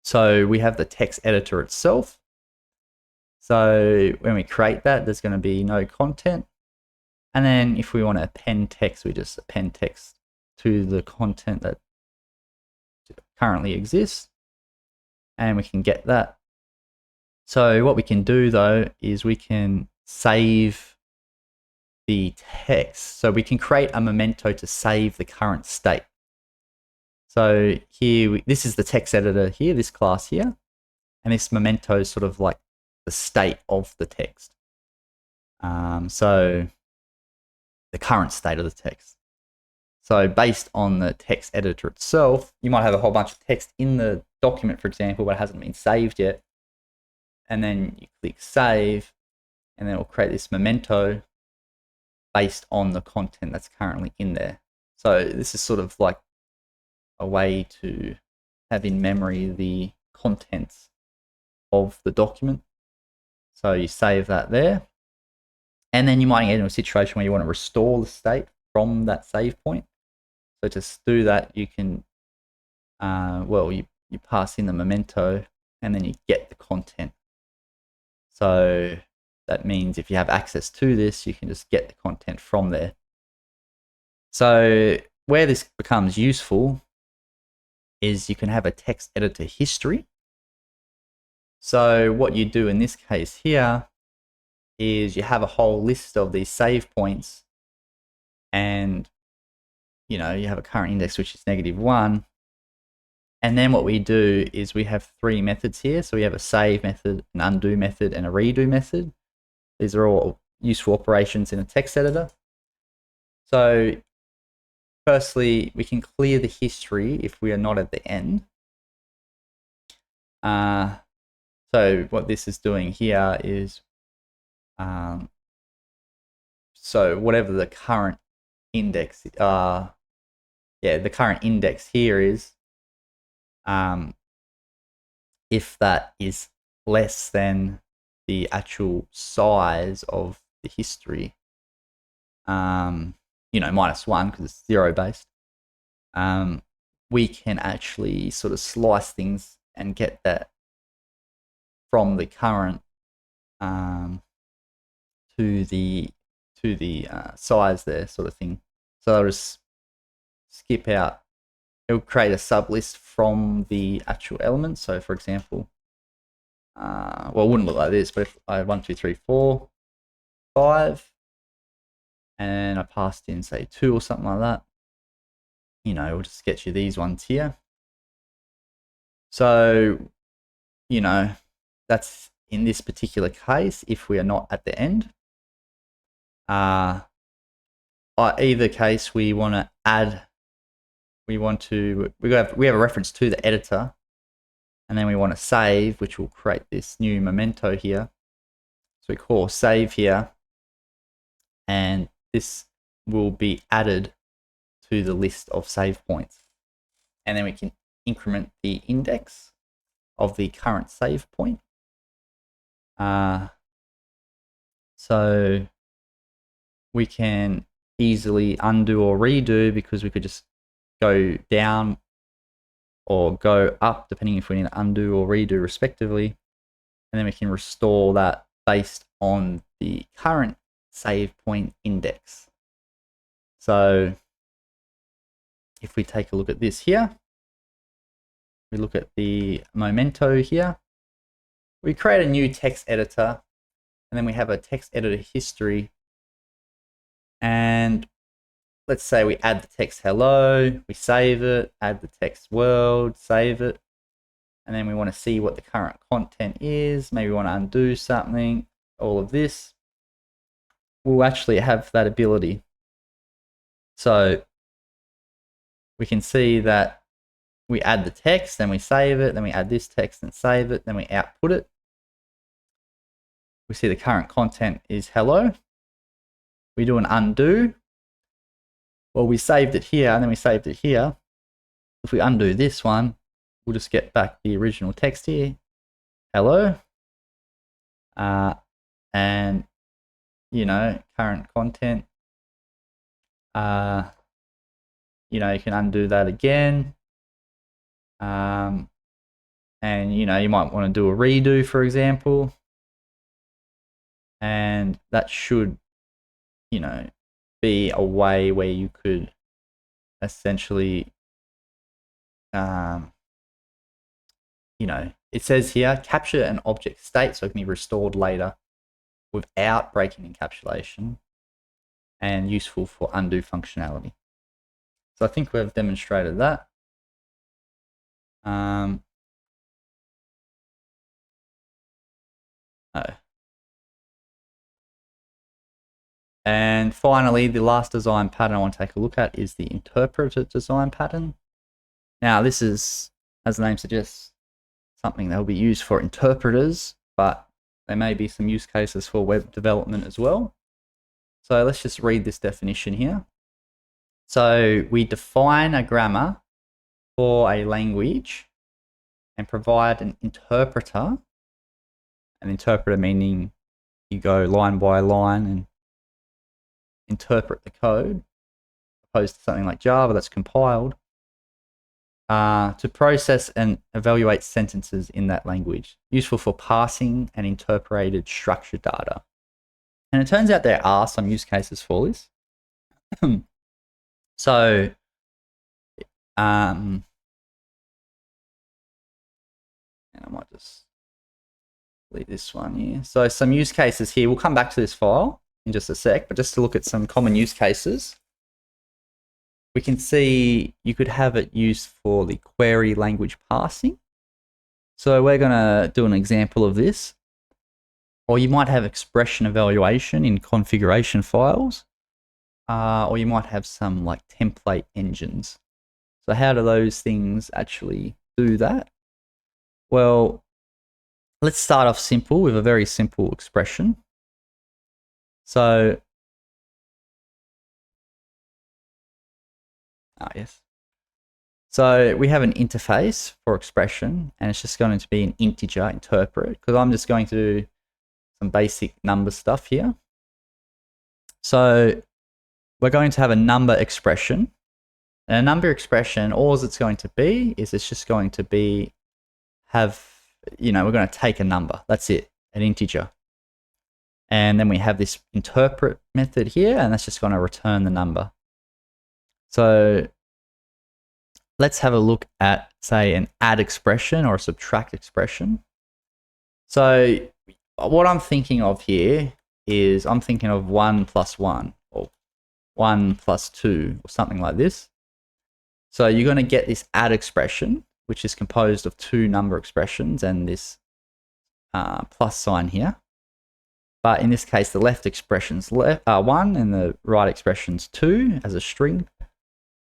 So we have the text editor itself. So when we create that, there's going to be no content. And then if we want to append text, we just append text to the content that currently exists. And we can get that. So what we can do though is we can save the text. So we can create a memento to save the current state. So here, this is the text editor here, this class here. And this memento is sort of like the state of the text. So the current state of the text. So based on the text editor itself, you might have a whole bunch of text in the document, for example, but it hasn't been saved yet. And then you click save, and then it will create this memento based on the content that's currently in there. So this is sort of like a way to have in memory the contents of the document. So you save that there. And then you might get into a situation where you want to restore the state from that save point. So to do that, you can, you pass in the memento and then you get the content. So that means if you have access to this, you can just get the content from there. So where this becomes useful is you can have a text editor history. So what you do in this case here is you have a whole list of these save points, and you have a current index which is -1. And then what we do is we have 3 methods here. So we have a save method, an undo method, and a redo method. These are all useful operations in a text editor. So firstly, we can clear the history if we are not at the end. So what this is doing here is, so whatever the current index, the current index here is, if that is less than the actual size of the history, -1 because it's 0 based, we can actually sort of slice things and get that from the current to the size there, sort of thing. So I'll just skip out. It will create a sublist from the actual elements. So for example, it wouldn't look like this, but if I had 1, 2, 3, 4, 5, and I passed in say 2 or something like that, we'll just get you these ones here. So, that's in this particular case if we are not at the end. Either case, we want to add. We have a reference to the editor, and then we want to save, which will create this new memento here. So we call save here, and this will be added to the list of save points. And then we can increment the index of the current save point. So we can easily undo or redo because we could just go down or go up, depending if we need to undo or redo respectively. And then we can restore that based on the current save point index. So if we take a look at this here, we look at the Memento here, we create a new text editor, and then we have a text editor history. And let's say we add the text hello, we save it, add the text world, save it. And then we want to see what the current content is. Maybe we want to undo something, all of this. We'll actually have that ability. So we can see that we add the text, then we save it, then we add this text and save it, then we output it. We see the current content is hello. We do an undo. Well, we saved it here and then we saved it here. If we undo this one, we'll just get back the original text here. Hello. And, you know, current content. You know, you can undo that again. And, you know, you might want to do a redo, for example. And that should, you know, be a way where you could essentially, you know, it says here, capture an object state so it can be restored later without breaking encapsulation, and useful for undo functionality. So I think we've demonstrated that. Oh. And finally, the last design pattern I want to take a look at is the interpreter design pattern. Now, this is, as the name suggests, something that will be used for interpreters, but there may be some use cases for web development as well. So let's just read this definition here. So we define a grammar for a language and provide an interpreter. An interpreter meaning you go line by line and interpret the code, opposed to something like Java that's compiled, to process and evaluate sentences in that language, useful for parsing and interpreted structured data. And it turns out there are some use cases for this. So, and I might just delete this one here. So some use cases here, we'll come back to this file in just a sec, but just to look at some common use cases, we can see you could have it used for the query language parsing. So we're going to do an example of this. Or you might have expression evaluation in configuration files, or you might have some like template engines. So how do those things actually do that? Well, let's start off simple with a very simple expression. So, yes. So we have an interface for expression, and it's just going to be an integer interpret, because I'm just going to do some basic number stuff here. So we're going to have a number expression. And a number expression, all it's going to be is it's just going to be you know, we're going to take a number. That's it, an integer. And then we have this interpret method here, and that's just going to return the number. So let's have a look at, say, an add expression or a subtract expression. So what I'm thinking of here is I'm thinking of 1 plus 1 or 1 plus 2 or something like this. So you're going to get this add expression, which is composed of two number expressions and this plus sign here. But in this case, the left expression's 1 and the right expression's 2 as a string,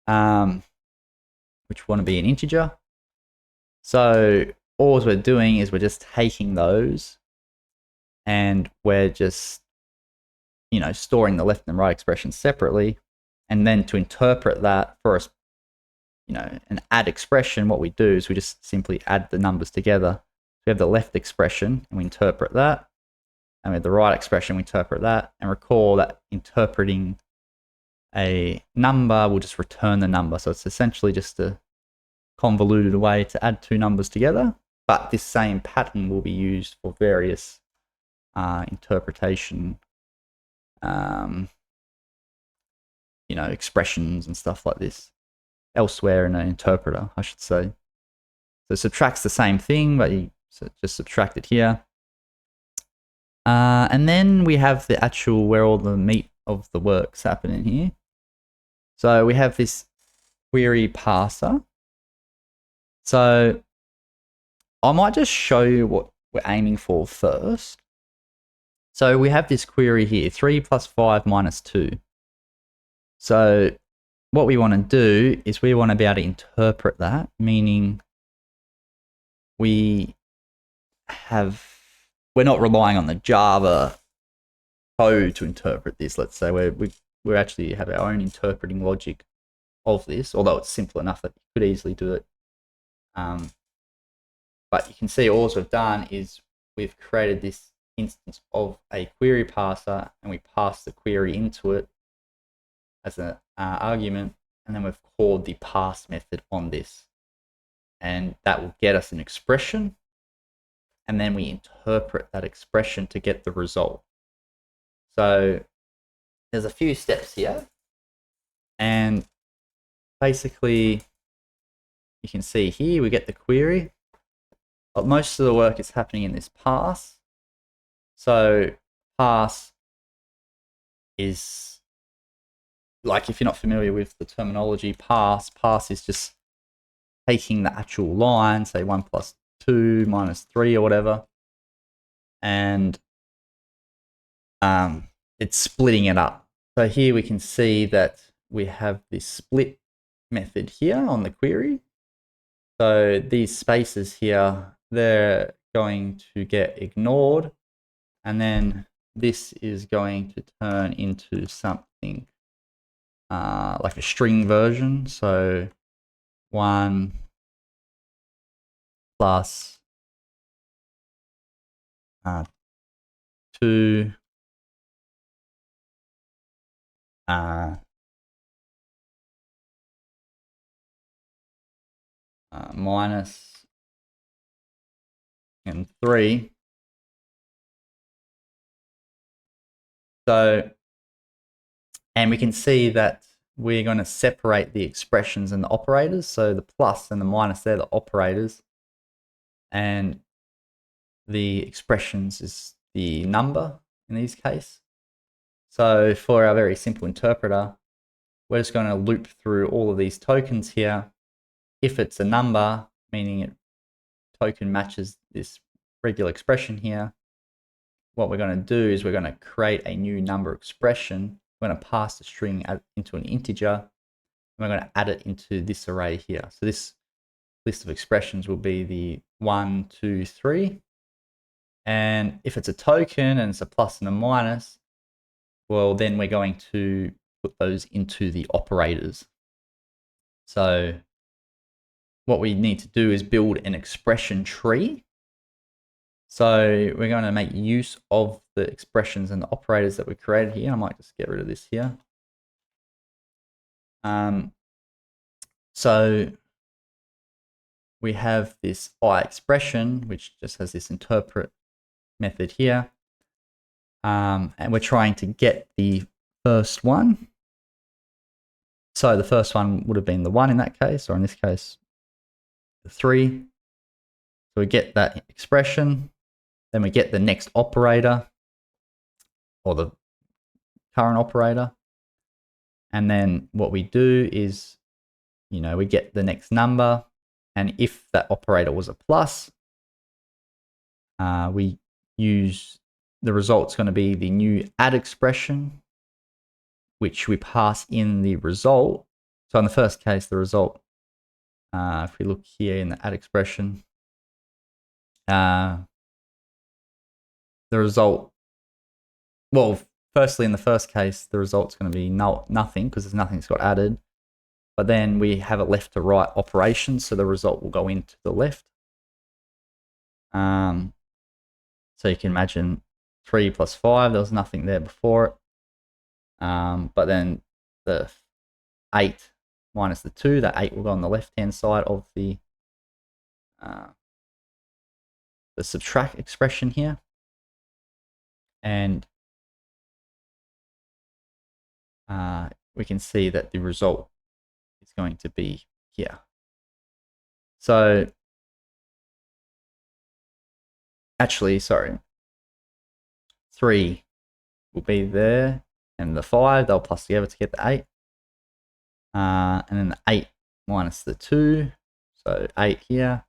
which want to be an integer. So all we're doing is we're just taking those and we're just, you know, storing the left and right expressions separately. And then to interpret that for us, you know, an add expression, what we do is we just simply add the numbers together. We have the left expression and we interpret that. And with the right expression, we interpret that. And recall that interpreting a number will just return the number. So it's essentially just a convoluted way to add two numbers together, but this same pattern will be used for various interpretation, expressions and stuff like this elsewhere in an interpreter, I should say. So subtracts the same thing, but you just subtract it here. And then we have the actual where all the meat of the work's happening here. So we have this query parser. So I might just show you what we're aiming for first. So we have this query here, 3 plus 5 minus 2. So what we want to do is we want to be able to interpret that, meaning we're not relying on the Java code to interpret this. Let's say we actually have our own interpreting logic of this, although it's simple enough that you could easily do it. But you can see all we've done is we've created this instance of a query parser, and we pass the query into it as an argument, and then we've called the pass method on this, and that will get us an expression, and then we interpret that expression to get the result. So there's a few steps here, and basically you can see here we get the query, but most of the work is happening in this pass. So pass is, like, if you're not familiar with the terminology, pass is just taking the actual line, say 1 plus 2 minus 3 or whatever, and it's splitting it up. So here we can see that we have this split method here on the query. So these spaces here, they're going to get ignored, and then this is going to turn into something like a string version. So 1 plus 2 minus and 3. So, and we can see that we're going to separate the expressions and the operators. So the plus and the minus, they're the operators, and the expressions is the number in this case. So for our very simple interpreter, we're just going to loop through all of these tokens here. If it's a number, meaning it token matches this regular expression here, what we're going to do is we're going to create a new number expression. We're going to pass the string into an integer, and we're going to add it into this array here. So this list of expressions will be the 1, 2, 3. And if it's a token and it's a plus and a minus, well, then we're going to put those into the operators. So what we need to do is build an expression tree. So we're going to make use of the expressions and the operators that we created here. I might just get rid of this here. So we have this I expression, which just has this interpret method here. And we're trying to get the first one. So the first one would have been the 1 in that case, or in this case, the 3. So we get that expression. Then we get the next operator, or the current operator. And then what we do is, we get the next number. And if that operator was a plus, we use the result's going to be the new add expression, which we pass in the result. So in the first case, the result, if we look here in the add expression, the result, well, firstly, in the first case, the result's going to be nothing because there's nothing that's got added. But then we have a left to right operation, so the result will go into the left. So you can imagine 3 plus 5, there was nothing there before it. But then the 8 minus the 2. That 8 will go on the left-hand side of the subtract expression here. And we can see that the result is going to be here. So actually, sorry, 3 will be there, and the 5, they'll plus together to get the 8. And then the 8 minus the 2, so 8 here.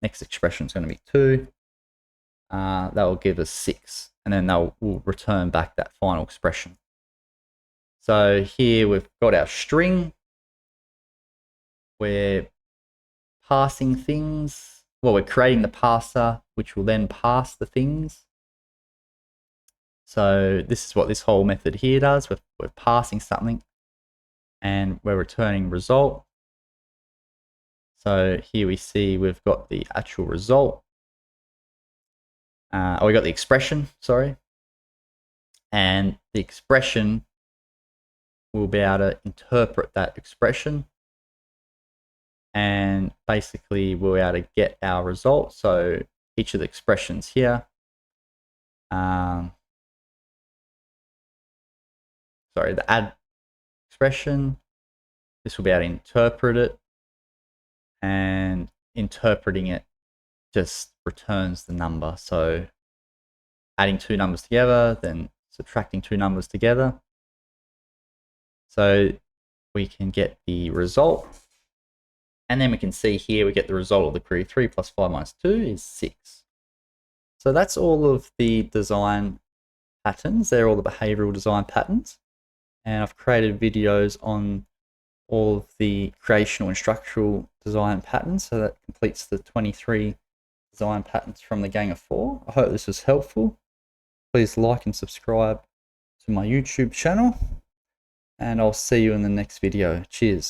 Next expression is going to be 2. That will give us 6, and then we'll return back that final expression. So here we've got our string. We're passing things. Well, we're creating the parser, which will then pass the things. So this is what this whole method here does. We're passing something, and we're returning result. So here we see we've got the actual result. We got the expression, sorry. And the expression, we'll be able to interpret that expression. And basically we'll be able to get our result. So each of the expressions here, sorry, the add expression, this will be able to interpret it, and interpreting it just returns the number. So adding 2 numbers together, then subtracting 2 numbers together. So we can get the result. And then we can see here we get the result of the query. 3 plus 5 minus 2 is 6. So that's all of the design patterns. They're all the behavioral design patterns. And I've created videos on all of the creational and structural design patterns. So that completes the 23 design patterns from the Gang of 4. I hope this was helpful. Please like and subscribe to my YouTube channel. And I'll see you in the next video. Cheers.